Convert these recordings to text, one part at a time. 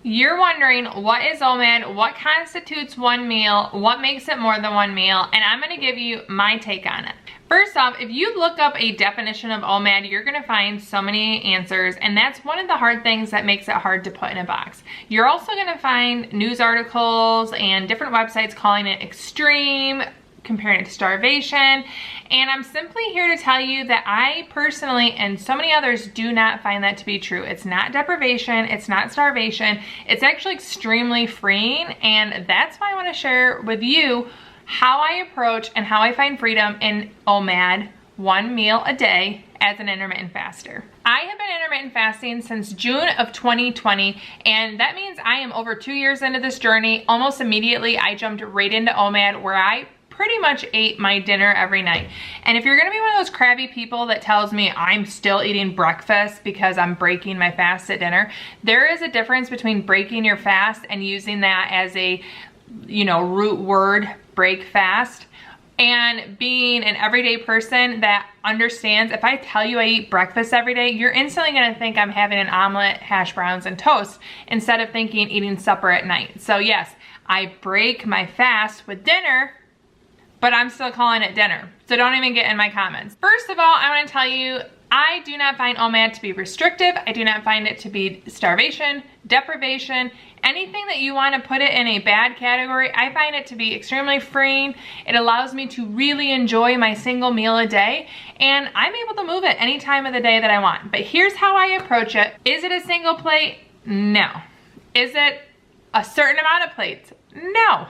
You're wondering, what is OMAD? What constitutes one meal? What makes it more than one meal? And I'm gonna give you my take on it. First off, if you look up a definition of OMAD, you're gonna find so many answers, and that's one of the hard things that makes it hard to put in a box. You're also gonna find news articles and different websites calling it extreme, comparing it to starvation, and I'm simply here to tell you that I personally and so many others do not find that to be true. It's not deprivation, it's not starvation, it's actually extremely freeing, and that's why I want to share with you how I approach and how I find freedom in OMAD, one meal a day, as an intermittent faster. I have been intermittent fasting since June of 2020, and that means I am over 2 years into this journey. Almost immediately, I jumped right into OMAD, where I pretty much ate my dinner every night. And if you're gonna be one of those crabby people that tells me I'm still eating breakfast because I'm breaking my fast at dinner, there is a difference between breaking your fast and using that as a, root word, break fast, and being an everyday person that understands if I tell you I eat breakfast every day, you're instantly gonna think I'm having an omelet, hash browns, and toast instead of thinking eating supper at night. So yes, I break my fast with dinner, but I'm still calling it dinner. So don't even get in my comments. First of all, I wanna tell you, I do not find OMAD to be restrictive. I do not find it to be starvation, deprivation, anything that you wanna put it in a bad category. I find it to be extremely freeing. It allows me to really enjoy my single meal a day, and I'm able to move it any time of the day that I want. But here's how I approach it. Is it a single plate? No. Is it a certain amount of plates? No.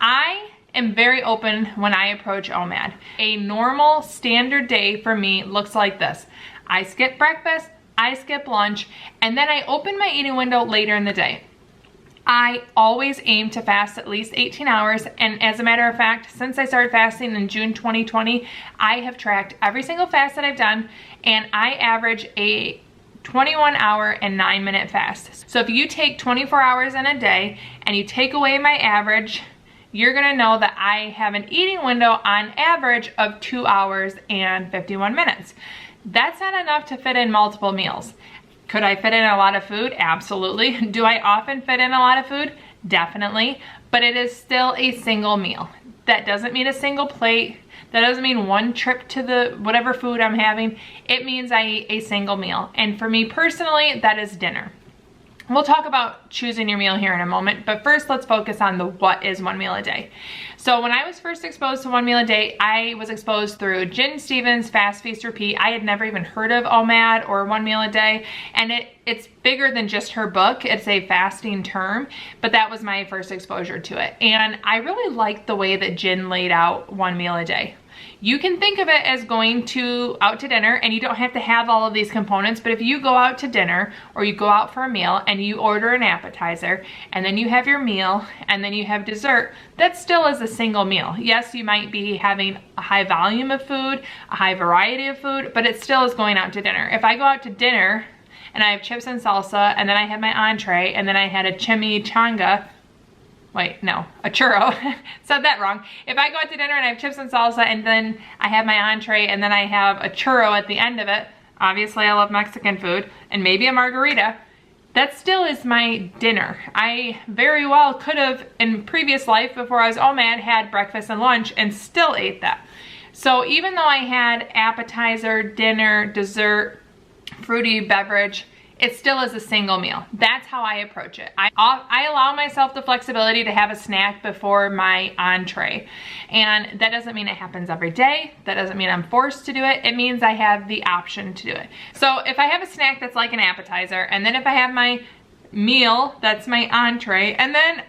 I am very open when I approach OMAD. A normal standard day for me looks like this. I skip breakfast, I skip lunch, and then I open my eating window later in the day. I always aim to fast at least 18 hours, and as a matter of fact, since I started fasting in June 2020, I have tracked every single fast that I've done, and I average a 21-hour and 9-minute fast. So if you take 24 hours in a day and you take away my average, you're gonna know that I have an eating window on average of 2 hours and 51 minutes. That's not enough to fit in multiple meals. Could I fit in a lot of food? Absolutely. Do I often fit in a lot of food? Definitely. But it is still a single meal. That doesn't mean a single plate. That doesn't mean one trip to the whatever food I'm having. It means I eat a single meal. And for me personally, that is dinner. We'll talk about choosing your meal here in a moment, but first let's focus on the what is one meal a day. So when I was first exposed to one meal a day, I was exposed through Jen Stevens' Fast, Feast, Repeat. I had never even heard of OMAD or one meal a day, and it's bigger than just her book. It's a fasting term, but that was my first exposure to it. And I really liked the way that Jen laid out one meal a day. You can think of it as going out to dinner, and you don't have to have all of these components, but if you go out to dinner or you go out for a meal and you order an appetizer and then you have your meal and then you have dessert, that still is a single meal. Yes, you might be having a high volume of food, a high variety of food, but it still is going out to dinner. If I go out to dinner and I have chips and salsa and then I have my entree and then I had a chimichanga, wait, no, a churro. Said that wrong. If I go out to dinner and I have chips and salsa and then I have my entree and then I have a churro at the end of it, obviously I love Mexican food, and maybe a margarita, that still is my dinner. I very well could have, in previous life before I was OMAD, had breakfast and lunch and still ate that. So even though I had appetizer, dinner, dessert, fruity beverage, it still is a single meal. That's how I approach it. I allow myself the flexibility to have a snack before my entree. And that doesn't mean it happens every day. That doesn't mean I'm forced to do it. It means I have the option to do it. So if I have a snack that's like an appetizer, and then if I have my meal, that's my entree, and then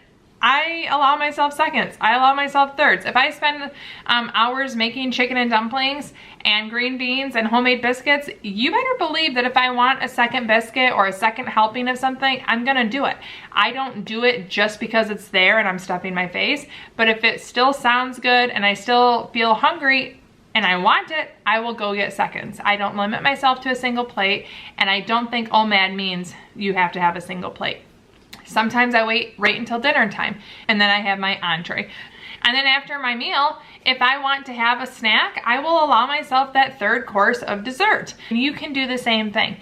I allow myself seconds. I allow myself thirds. If I spend hours making chicken and dumplings and green beans and homemade biscuits, you better believe that if I want a second biscuit or a second helping of something, I'm gonna do it. I don't do it just because it's there and I'm stuffing my face, but if it still sounds good and I still feel hungry and I want it, I will go get seconds. I don't limit myself to a single plate, and I don't think OMAD means you have to have a single plate. Sometimes I wait right until dinner time and then I have my entree. And then after my meal, if I want to have a snack, I will allow myself that third course of dessert. You can do the same thing.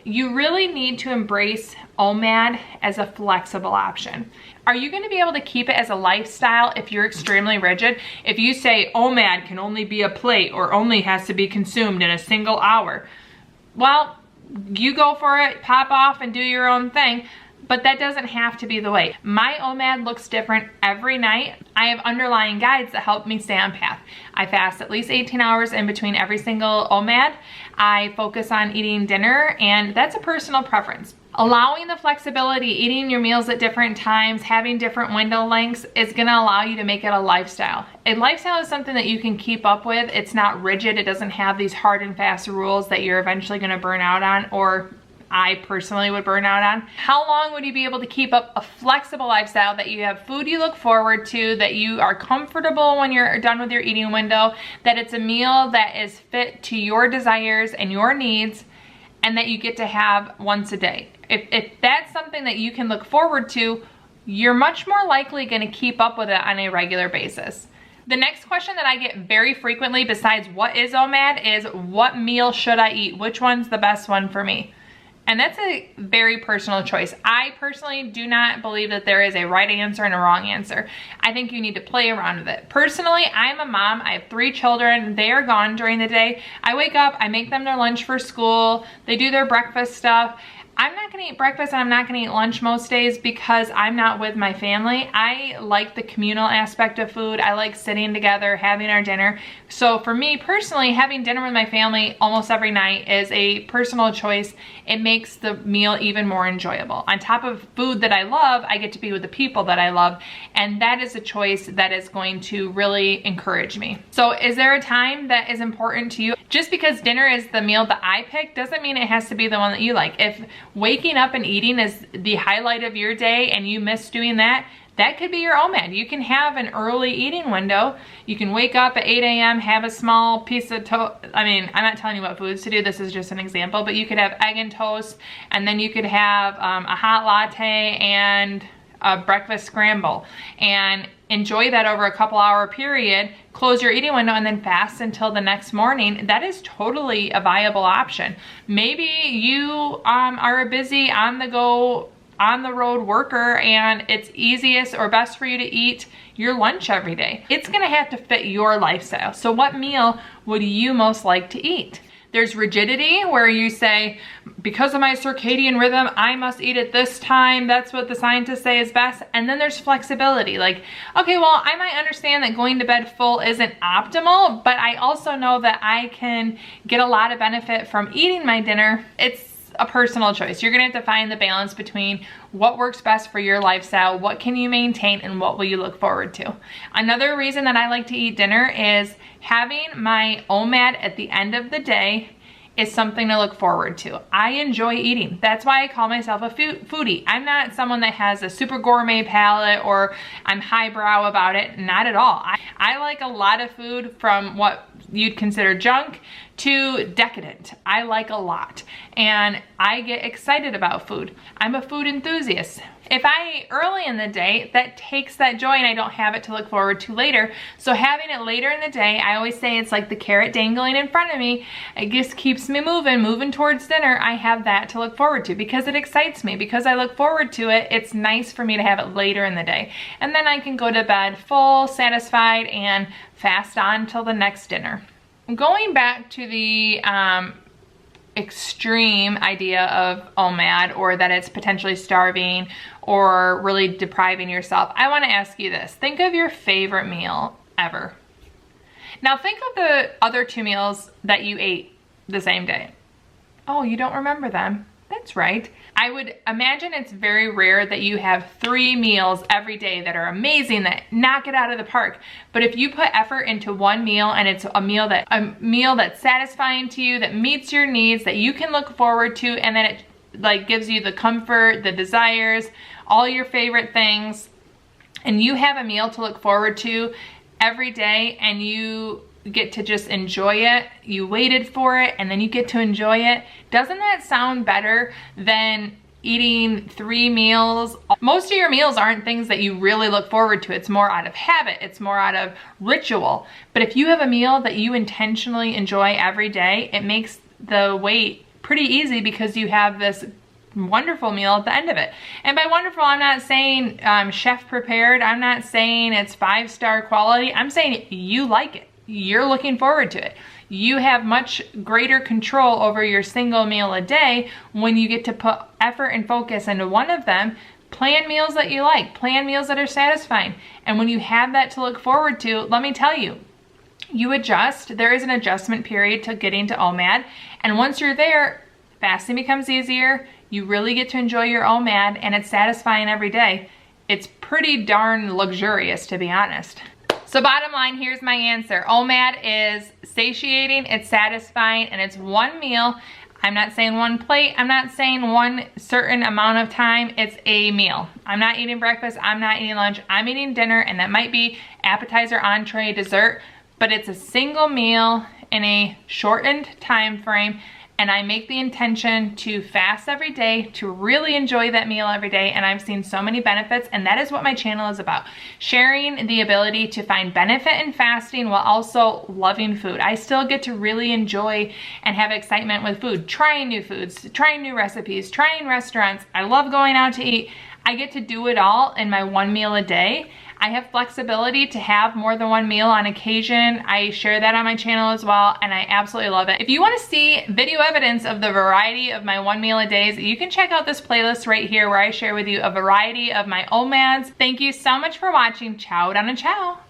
you really need to embrace OMAD as a flexible option. Are you going to be able to keep it as a lifestyle if you're extremely rigid? If you say OMAD can only be a plate or only has to be consumed in a single hour, well, you go for it, pop off and do your own thing. But that doesn't have to be the way. My OMAD looks different every night. I have underlying guides that help me stay on path. I fast at least 18 hours in between every single OMAD. I focus on eating dinner, and that's a personal preference. Allowing the flexibility, eating your meals at different times, having different window lengths is gonna allow you to make it a lifestyle. A lifestyle is something that you can keep up with. It's not rigid. It doesn't have these hard and fast rules that you're eventually gonna burn out on, or I personally would burn out on. How long would you be able to keep up a flexible lifestyle that you have food you look forward to, that you are comfortable when you're done with your eating window, that it's a meal that is fit to your desires and your needs, and that you get to have once a day? If that's something that you can look forward to, you're much more likely going to keep up with it on a regular basis. The next question that I get very frequently, besides what is OMAD, is what meal should I eat? Which one's the best one for me? And that's a very personal choice. I personally do not believe that there is a right answer and a wrong answer. I think you need to play around with it. Personally, I'm a mom. I have 3 children. They are gone during the day. I wake up, I make them their lunch for school. They do their breakfast stuff. I'm not gonna eat breakfast and I'm not gonna eat lunch most days because I'm not with my family. I like the communal aspect of food. I like sitting together, having our dinner. So for me personally, having dinner with my family almost every night is a personal choice. It makes the meal even more enjoyable. On top of food that I love, I get to be with the people that I love, and that is a choice that is going to really encourage me. So is there a time that is important to you? Just because dinner is the meal that I pick doesn't mean it has to be the one that you like. If waking up and eating is the highlight of your day and you miss doing that, that could be your OMAD. You can have an early eating window. You can wake up at 8 a.m., have a small piece of toast. I mean, I'm not telling you what foods to do. This is just an example, but you could have egg and toast, and then you could have a hot latte and a breakfast scramble, and enjoy that over a couple-hour period, close your eating window, and then fast until the next morning. That is totally a viable option. Maybe you are a busy on-the-go, on-the-road worker, and it's easiest or best for you to eat your lunch every day. It's gonna have to fit your lifestyle. So what meal would you most like to eat? There's rigidity, where you say, because of my circadian rhythm, I must eat at this time. That's what the scientists say is best. And then there's flexibility. Like, okay, well, I might understand that going to bed full isn't optimal, but I also know that I can get a lot of benefit from eating my dinner. It's a personal choice. You're gonna have to find the balance between what works best for your lifestyle, what can you maintain, and what will you look forward to. Another reason that I like to eat dinner is having my OMAD at the end of the day is something to look forward to. I enjoy eating. That's why I call myself a foodie. I'm not someone that has a super gourmet palate or I'm highbrow about it. Not at all. I like a lot of food, from what you'd consider junk to decadent. I like a lot, and I get excited about food. I'm a food enthusiast. If I eat early in the day, that takes that joy and I don't have it to look forward to later. So having it later in the day, I always say it's like the carrot dangling in front of me. It just keeps me moving towards dinner. I have that to look forward to because it excites me. Because I look forward to it, it's nice for me to have it later in the day. And then I can go to bed full, satisfied, and fast on till the next dinner. Going back to the extreme idea of OMAD, or that it's potentially starving or really depriving yourself, I want to ask you this. Think of your favorite meal ever. Now think of the other 2 meals that you ate the same day. Oh, you don't remember them? That's right. I would imagine it's very rare that you have 3 meals every day that are amazing, that knock it out of the park. But if you put effort into one meal, and it's a meal that's satisfying to you, that meets your needs, that you can look forward to, and then it like gives you the comfort, the desires, all your favorite things, and you have a meal to look forward to every day, and you get to just enjoy it. You waited for it and then you get to enjoy it. Doesn't that sound better than eating 3 meals? Most of your meals aren't things that you really look forward to. It's more out of habit. It's more out of ritual. But if you have a meal that you intentionally enjoy every day, it makes the wait pretty easy because you have this wonderful meal at the end of it. And by wonderful, I'm not saying chef prepared. I'm not saying it's 5-star quality. I'm saying you like it. You're looking forward to it. You have much greater control over your single meal a day when you get to put effort and focus into one of them. Plan meals that you like, plan meals that are satisfying. And when you have that to look forward to, let me tell you, you adjust. There is an adjustment period to getting to OMAD. And once you're there, fasting becomes easier. You really get to enjoy your OMAD and it's satisfying every day. It's pretty darn luxurious, to be honest. So bottom line, here's my answer. OMAD is satiating, it's satisfying, and it's one meal. I'm not saying one plate. I'm not saying one certain amount of time. It's a meal. I'm not eating breakfast. I'm not eating lunch. I'm eating dinner, and that might be appetizer, entree, dessert, but it's a single meal in a shortened time frame. And I make the intention to fast every day, to really enjoy that meal every day, and I've seen so many benefits, and that is what my channel is about. Sharing the ability to find benefit in fasting while also loving food. I still get to really enjoy and have excitement with food, trying new foods, trying new recipes, trying restaurants. I love going out to eat. I get to do it all in my one meal a day. I have flexibility to have more than one meal on occasion. I share that on my channel as well, and I absolutely love it. If you want to see video evidence of the variety of my one meal a days, you can check out this playlist right here where I share with you a variety of my OMADs. Thank you so much for watching. Ciao down and ciao.